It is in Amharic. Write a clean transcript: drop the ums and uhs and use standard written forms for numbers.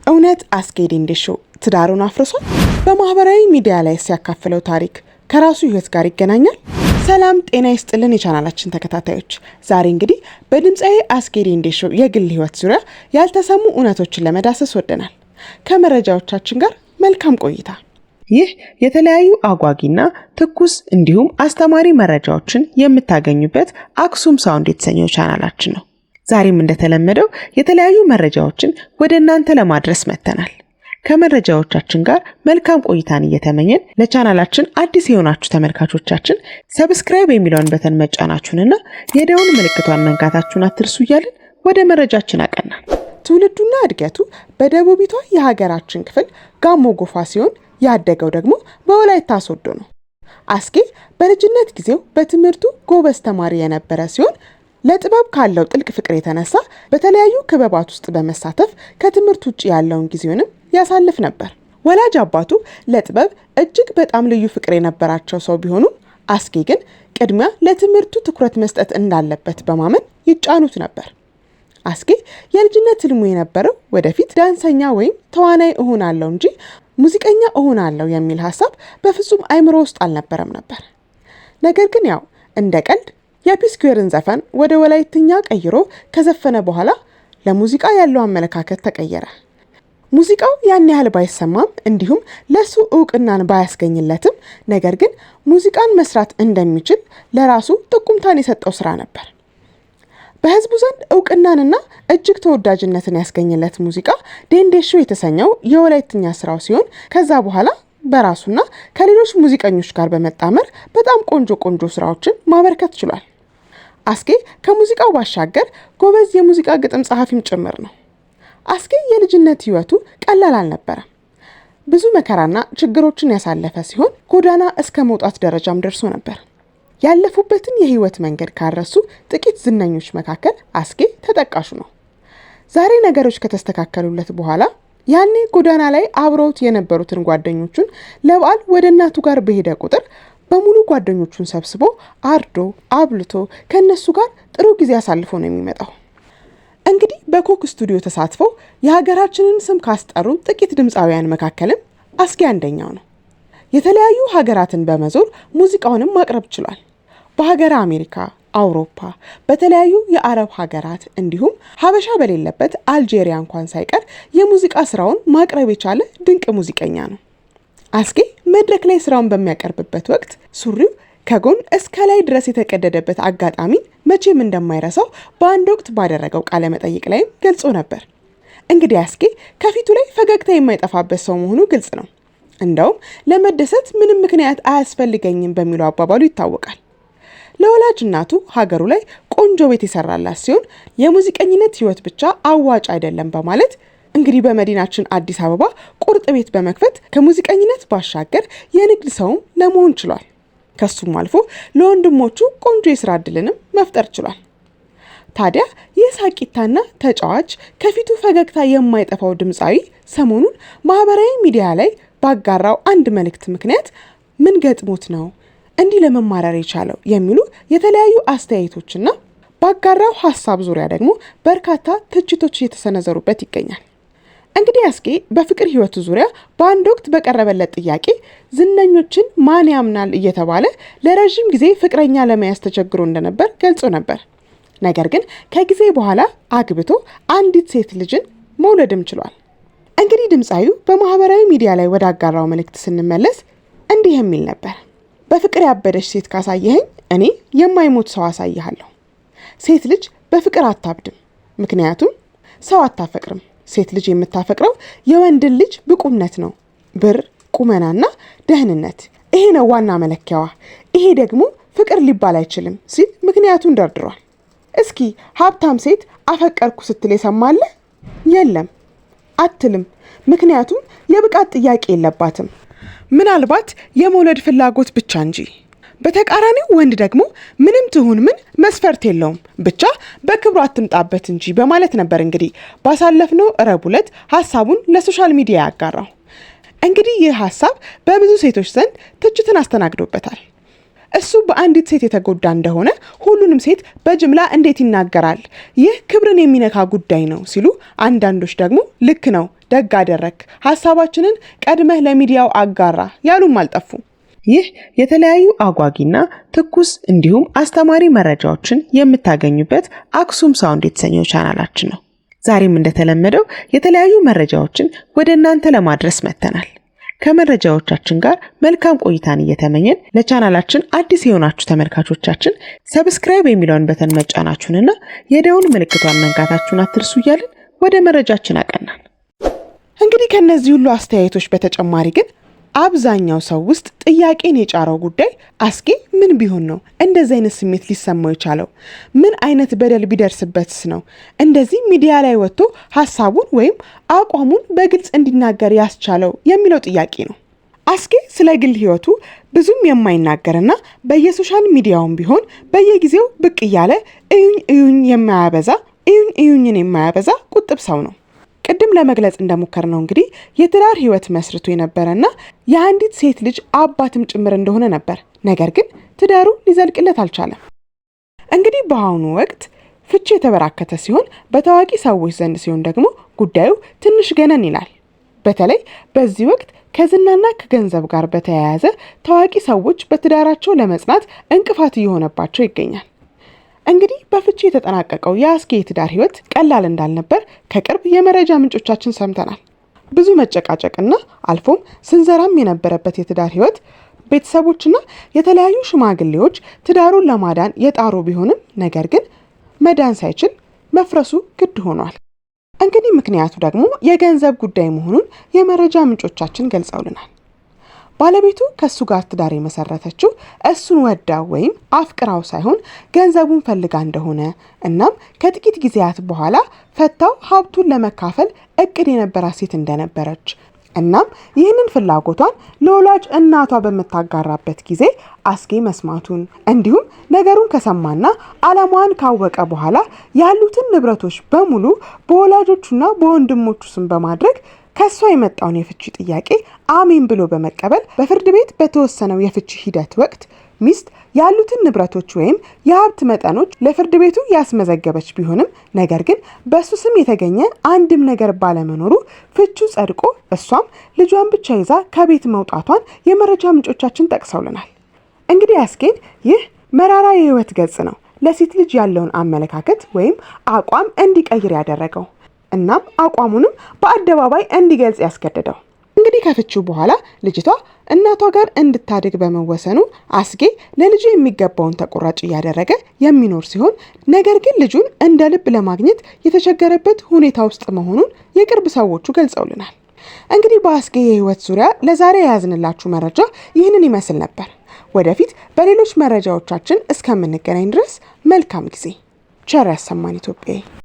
እውነት አስጌ ዴንዴሾ ትዳሩን አፍርሷል? በማህበራዊ ሚዲያ ላይ ሲያካፍለው ታሪክ ከራሱ ህይወት ጋር ይገናኛል? ሰላም ጤና ይስጥልን የቻናላችን ተከታታዮች፣ ዛሬ እንግዲህ በድምፃዊ አስጌ ዴንዴሾ የግል ህይወት ዙሪያ ያልተሰሙ እውነቶችን ለመዳሰስ ወደናል። ከመረጃዎቻችን ጋር መልካም ቆይታ። ይህ የተለያዩ አጓጊና ትኩስ እንዲሁም አስተማሪ መረጃዎችን የምታገኙበት አክሱም ሳውንድ የተሰኘው ቻናላችን ነው። ዛሬም እንደተለመደው የተለያዩ መረጃዎችን ወደ እናንተ ለማድረስ መጥተናል። ከመረጃዎቻችን ጋር መልካም ቆይታን እየተመኘን ለቻናላችን አዲስ የሆናችሁ ተመልካቾቻችን ሰብስክራይብ የሚለውን በተን መጫናችሁንና የደወል ምልክቷን መንካታችሁን አትርሱ እያልን ወደ መረጃችን አቀናን። ትውልዱና እድገቱ በደቡቢቷ የሀገራችን ክፍል ጋሞ ጎፋ ሲሆን ያደገው ደግሞ በወላይታ ሶዶ ነው። አስጌ በልጅነት ጊዜው በትምህርቱ ጎበዝ ተማሪ የነበረ ሲሆን ለጥበብ ካለው ጥልቅ ፍቅር የተነሳ በተለያዩ ክበባት ውስጥ በመሳተፍ ከትምህርት ውጪ ያለውን ጊዜውንም ያሳልፍ ነበር። ወላጅ አባቱ ለጥበብ እጅግ በጣም ልዩ ፍቅር የነበራቸው ሰው ቢሆኑም አስጌ ግን ቅድሚያ ለትምህርቱ ትኩረት መስጠት እንዳለበት በማመን ይጫኑት ነበር። አስጌ የልጅነት ህልሙ የነበረው ወደፊት ዳንሰኛ ወይም ተዋናይ እሆናለሁ እንጂ ሙዚቀኛ እሆናለሁ የሚል ሐሳብ በፍጹም አይምሮ ውስጥ አልነበረም ነበር። ነገር ግን ያው እንደ ቀልድ የፒስኩዌርን ዘፈን ወደ ወላይትኛ ቀይሮ ከዘፈነ በኋላ ለሙዚቃ ያለው አመለካከት ተቀየረ። ሙዚቃው ያን ያህል ባይሰማም እንዲሁም ለሱ ዕውቅናን ባያስገኝለትም ነገር ግን ሙዚቃን መስራት እንደሚችል ለራሱ ጥቁምታን የሰጠው ስራ ነበር። በህዝቡ ዘንድ ዕውቅናንና እጅግ ተወዳጅነትን ያስገኝለት ሙዚቃ ዴንዴሾ የተሰኘው የወላይትኛ ስራው ሲሆን ከዛ በኋላ በራሱና ከሌሎች ሙዚቀኞች ጋር በመጣመር በጣም ቆንጆ ስራዎችን ማበርከት ችሏል። አስጌ ከሙዚቃው ባሻገር ጎበዝ የሙዚቃ ግጥም ጸሐፊም ጭምር ነው። አስጌ የልጅነት ህይወቱ ቀላል አልነበረም። ብዙ መከራና ችግሮችን ያሳለፈ ሲሆን ጎዳና እስከ መውጣት ደረጃም ደርሶ ነበር። ያለፉበትን የህይወት መንገድ ካረሱ ጥቂት ዝነኞች መካከል አስጌ ተጠቃሹ ነው። ዛሬ ነገሮች ከተስተካከሉለት በኋላ ያኔ ጎዳና ላይ አብረውት የነበሩትን ጓደኞቹን ለበዓል ወደ እናቱ ጋር በሄደ ቁጥር በሙሉ ጓደኞቹን ሰብስቦ አርዶ አብልቶ ከነሱ ጋር ጥሩ ጊዜ አሳልፎ ነው የሚመጣው። እንግዲህ በኮክ ስቱዲዮ ተሳትፈው የሀገራችንን ስም ካስጠሩ ጥቂት ድምፃውያን መካከልም አስጌ አንደኛው ነው። የተለያዩ ሀገራትን በመዞር ሙዚቃውንም ማቅረብ ችሏል። በሀገረ አሜሪካ፣ አውሮፓ፣ በተለያዩ የአረብ ሀገራት እንዲሁም ሀበሻ በሌለበት አልጄሪያ እንኳን ሳይቀር የሙዚቃ ስራውን ማቅረብ የቻለ ድንቅ ሙዚቀኛ ነው። አስጌ መድረክ ላይ ስራውን በሚያቀርብበት ወቅት ሱሪው ከጎን እስከ ላይ ድረስ የተቀደደበት አጋጣሚ መቼም እንደማይረሳው በአንድ ወቅት ባደረገው ቃለ መጠይቅ ላይም ገልጾ ነበር። እንግዲህ አስጌ ከፊቱ ላይ ፈገግታ የማይጠፋበት ሰው መሆኑ ግልጽ ነው። እንደውም ለመደሰት ምንም ምክንያት አያስፈልገኝም በሚለው አባባሉ ይታወቃል። ለወላጅ እናቱ ሀገሩ ላይ ቆንጆ ቤት የሰራላት ሲሆን የሙዚቀኝነት ህይወት ብቻ አዋጭ አይደለም በማለት እንግዲህ በመዲናችን አዲስ አበባ ቁርጥ ቤት በመክፈት ከሙዚቀኝነት ባሻገር የንግድ ሰውም ለመሆን ችሏል። ከሱም አልፎ ለወንድሞቹ ቆንጆ የስራ እድልንም መፍጠር ችሏል። ታዲያ ይህ ሳቂታና ተጫዋች ከፊቱ ፈገግታ የማይጠፋው ድምፃዊ ሰሞኑን ማህበራዊ ሚዲያ ላይ ባጋራው አንድ መልእክት ምክንያት ምን ገጥሞት ነው እንዲህ ለመማረር የቻለው የሚሉ የተለያዩ አስተያየቶችና ባጋራው ሐሳብ ዙሪያ ደግሞ በርካታ ትችቶች እየተሰነዘሩበት ይገኛል። እንግዲህ አስጌ በፍቅር ህይወቱ ዙሪያ በአንድ ወቅት በቀረበለት ጥያቄ ዝነኞችን ማን ያምናል እየተባለ ለረጅም ጊዜ ፍቅረኛ ለመያዝ ተቸግሮ እንደነበር ገልጾ ነበር። ነገር ግን ከጊዜ በኋላ አግብቶ አንዲት ሴት ልጅን መውለድም ችሏል። እንግዲህ ድምፃዊው በማህበራዊ ሚዲያ ላይ ወዳጋራው መልእክት ስንመለስ እንዲህ የሚል ነበር። በፍቅር ያበደች ሴት ካሳየኸኝ እኔ የማይሞት ሰው አሳይሃለሁ። ሴት ልጅ በፍቅር አታብድም፣ ምክንያቱም ሰው አታፈቅርም። ሴት ልጅ የምታፈቅረው የወንድን ልጅ ብቁነት ነው፣ ብር፣ ቁመናና ደህንነት። ይሄ ነው ዋና መለኪያዋ። ይሄ ደግሞ ፍቅር ሊባል አይችልም ሲል ምክንያቱን ደርድሯል። እስኪ ሀብታም ሴት አፈቀርኩ ስትል የሰማለ? የለም አትልም፣ ምክንያቱም የብቃት ጥያቄ የለባትም፣ ምናልባት የመውለድ ፍላጎት ብቻ እንጂ። በተቃራኒው ወንድ ደግሞ ምንም ትሁን ምን መስፈርት የለውም፣ ብቻ በክብሩ አትምጣበት እንጂ በማለት ነበር እንግዲህ ባሳለፍነው ረቡዕ ዕለት ሐሳቡን ለሶሻል ሚዲያ ያጋራው። እንግዲህ ይህ ሐሳብ በብዙ ሴቶች ዘንድ ትችትን አስተናግዶበታል። እሱ በአንዲት ሴት የተጎዳ እንደሆነ ሁሉንም ሴት በጅምላ እንዴት ይናገራል? ይህ ክብርን የሚነካ ጉዳይ ነው ሲሉ፣ አንዳንዶች ደግሞ ልክ ነው፣ ደግ አደረክ፣ ሀሳባችንን ቀድመህ ለሚዲያው አጋራ ያሉም አልጠፉ። ይህ የተለያዩ አጓጊና ትኩስ እንዲሁም አስተማሪ መረጃዎችን የምታገኙበት አክሱም ሳውንድ የተሰኘው ቻናላችን ነው። ዛሬም እንደተለመደው የተለያዩ መረጃዎችን ወደ እናንተ ለማድረስ መጥተናል። ከመረጃዎቻችን ጋር መልካም ቆይታን እየተመኘን ለቻናላችን አዲስ የሆናችሁ ተመልካቾቻችን ሰብስክራይብ የሚለውን በተን መጫናችሁንና የደውል ምልክቷን መንካታችሁን አትርሱ እያልን ወደ መረጃችን አቀናን። እንግዲህ ከነዚህ ሁሉ አስተያየቶች በተጨማሪ ግን አብዛኛው ሰው ውስጥ ጥያቄን የጫረው ጉዳይ አስጌ ምን ቢሆን ነው እንደዚህ አይነት ስሜት ሊሰማው የቻለው? ምን አይነት በደል ቢደርስበትስ ነው እንደዚህ ሚዲያ ላይ ወጥቶ ሐሳቡን ወይም አቋሙን በግልጽ እንዲናገር ያስቻለው የሚለው ጥያቄ ነው። አስጌ ስለ ግል ህይወቱ ብዙም የማይናገርና በየሶሻል ሚዲያውም ቢሆን በየጊዜው ብቅ እያለ እዩኝ እዩኝን የማያበዛ ቁጥብ ሰው ነው። ቅድም ለመግለጽ እንደሞከር ነው እንግዲህ የትዳር ህይወት መስርቶ የነበረና የአንዲት ሴት ልጅ አባትም ጭምር እንደሆነ ነበር። ነገር ግን ትዳሩ ሊዘልቅለት አልቻለም። እንግዲህ በአሁኑ ወቅት ፍቺ የተበራከተ ሲሆን በታዋቂ ሰዎች ዘንድ ሲሆን ደግሞ ጉዳዩ ትንሽ ገነን ይላል። በተለይ በዚህ ወቅት ከዝናና ከገንዘብ ጋር በተያያዘ ታዋቂ ሰዎች በትዳራቸው ለመጽናት እንቅፋት እየሆነባቸው ይገኛል። እንግዲህ በፍቺ የተጠናቀቀው የአስጌ የትዳር ህይወት ቀላል እንዳልነበር ከቅርብ የመረጃ ምንጮቻችን ሰምተናል። ብዙ መጨቃጨቅና አልፎም ስንዘራም የነበረበት የትዳር ህይወት ቤተሰቦችና የተለያዩ ሽማግሌዎች ትዳሩን ለማዳን የጣሩ ቢሆንም ነገር ግን መዳን ሳይችል መፍረሱ ግድ ሆኗል። እንግዲህ ምክንያቱ ደግሞ የገንዘብ ጉዳይ መሆኑን የመረጃ ምንጮቻችን ገልጸውልናል። ባለቤቱ ከሱ ጋር ትዳር የመሰረተችው እሱን ወዳው ወይም አፍቅራው ሳይሆን ገንዘቡን ፈልጋ እንደሆነ እናም ከጥቂት ጊዜያት በኋላ ፈታው ሀብቱን ለመካፈል እቅድ የነበራት ሴት እንደነበረች እናም ይህንን ፍላጎቷን ለወላጅ እናቷ በመታጋራበት ጊዜ አስጌ መስማቱን እንዲሁም ነገሩን ከሰማና ዓላማዋን ካወቀ በኋላ ያሉትን ንብረቶች በሙሉ በወላጆቹና በወንድሞቹ ስም በማድረግ ከሷ የመጣውን የፍቺ ጥያቄ አሜን ብሎ በመቀበል በፍርድ ቤት በተወሰነው የፍቺ ሂደት ወቅት ሚስት ያሉትን ንብረቶች ወይም የሀብት መጠኖች ለፍርድ ቤቱ ያስመዘገበች ቢሆንም ነገር ግን በሱ ስም የተገኘ አንድም ነገር ባለመኖሩ ፍቹ ጸድቆ እሷም ልጇን ብቻ ይዛ ከቤት መውጣቷን የመረጃ ምንጮቻችን ጠቅሰውልናል። እንግዲህ አስጌን ይህ መራራ የህይወት ገጽ ነው ለሴት ልጅ ያለውን አመለካከት ወይም አቋም እንዲቀይር ያደረገው እናም አቋሙንም በአደባባይ እንዲገልጽ ያስገደደው። እንግዲህ ከፍቺው በኋላ ልጅቷ እናቷ ጋር እንድታድግ በመወሰኑ አስጌ ለልጁ የሚገባውን ተቆራጭ እያደረገ የሚኖር ሲሆን ነገር ግን ልጁን እንደ ልብ ለማግኘት የተቸገረበት ሁኔታ ውስጥ መሆኑን የቅርብ ሰዎቹ ገልጸውልናል። እንግዲህ በአስጌ የህይወት ዙሪያ ለዛሬ የያዝንላችሁ መረጃ ይህንን ይመስል ነበር። ወደፊት በሌሎች መረጃዎቻችን እስከምንገናኝ ድረስ መልካም ጊዜ። ቸር ያሰማን ኢትዮጵያዊ።